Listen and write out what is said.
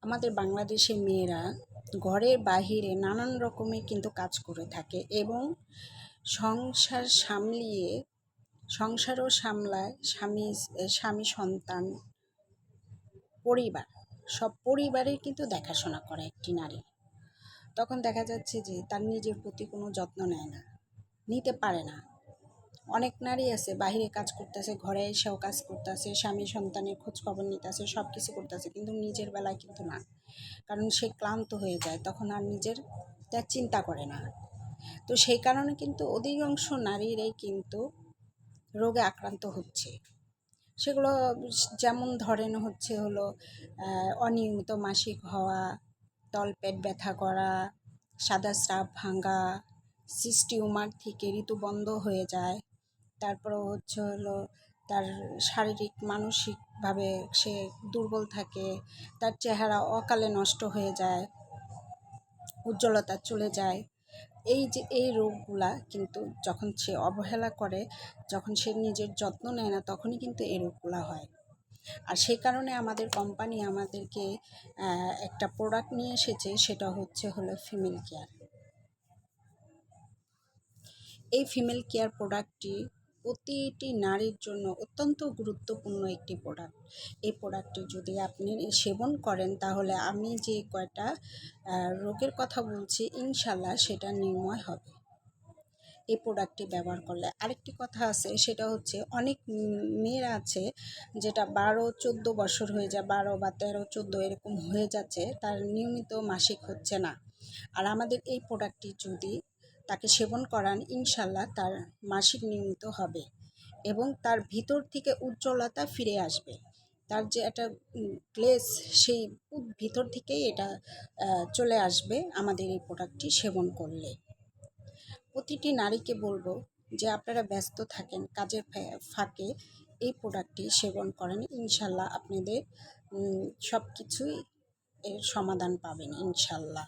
আমাদের বাংলাদেশের মেয়েরা ঘরের বাহিরে নানান রকমের কিন্তু কাজ করে থাকে এবং সংসার সামলিয়ে সংসারও সামলায় স্বামী সন্তান পরিবার সব পরিবারের কিন্তু দেখাশোনা করে একটি নারী। তখন দেখা যাচ্ছে যে তার নিজের প্রতি কোনো যত্ন নেয় না, নিতে পারে না। অনেক নারী আছে বাহিরে কাজ করতেছে, ঘরে এসেও কাজ করতেছে, স্বামী সন্তানের খোঁজ খবর নিতেছে, সব কিছু করতেছে, কিন্তু নিজের বেলায় কিন্তু না। কারণ সে ক্লান্ত হয়ে যায়, তখন আর নিজের তার চিন্তা করে না। তো সেই কারণে কিন্তু অধিকাংশ নারীরাই কিন্তু রোগে আক্রান্ত হচ্ছে। সেগুলো যেমন ধরেন হলো অনিয়মিত মাসিক হওয়া, তলপেট ব্যথা করা, সাদা স্রাব ভাঙা, সিস্ট টিউমার থেকে ঋতু বন্ধ হয়ে যায়। তারপরেও হলো তার শারীরিক মানসিকভাবে সে দুর্বল থাকে, তার চেহারা অকালে নষ্ট হয়ে যায়, উজ্জ্বলতা চলে যায়। এই রোগগুলা কিন্তু যখন সে অবহেলা করে, যখন সে নিজের যত্ন নেয় না, তখনই কিন্তু এই রোগগুলা হয়। আর সেই কারণে আমাদের কোম্পানি আমাদেরকে একটা প্রোডাক্ট নিয়ে এসেছে, সেটা হলো ফিমেল কেয়ার। এই ফিমেল কেয়ার প্রোডাক্টটি প্রতিটি নারীর জন্য অত্যন্ত গুরুত্বপূর্ণ একটি প্রোডাক্ট। এই প্রোডাক্টটি যদি আপনি সেবন করেন, তাহলে আমি যে কয়টা রোগের কথা বলছি ইনশাল্লাহ সেটা নির্মূল হবে এই প্রোডাক্টটি ব্যবহার করলে। আরেকটি কথা আছে, সেটা হচ্ছে অনেক মেয়েরা আছে যেটা 12-14 বছর হয়ে যায়, 12 বা 13-14 এরকম হয়ে যাচ্ছে, তার নিয়মিত মাসিক হচ্ছে না। আর আমাদের এই প্রোডাক্টটি যদি তাকে সেবন করান, ইনশাল্লাহ তার মাসিক নিয়মিত হবে এবং তার ভিতর থেকে উজ্জ্বলতা ফিরে আসবে। তার যে একটা গ্লেজ, সেই ভিতর থেকেই এটা চলে আসবে আমাদের এই প্রোডাক্টটি সেবন করলে। প্রতিটি নারীকে বলবো যে আপনারা ব্যস্ত থাকেন, কাজের ফাঁকে এই প্রোডাক্টটি সেবন করেন, ইনশাল্লাহ আপনাদের সব কিছুই এর সমাধান পাবেন ইনশাল্লাহ।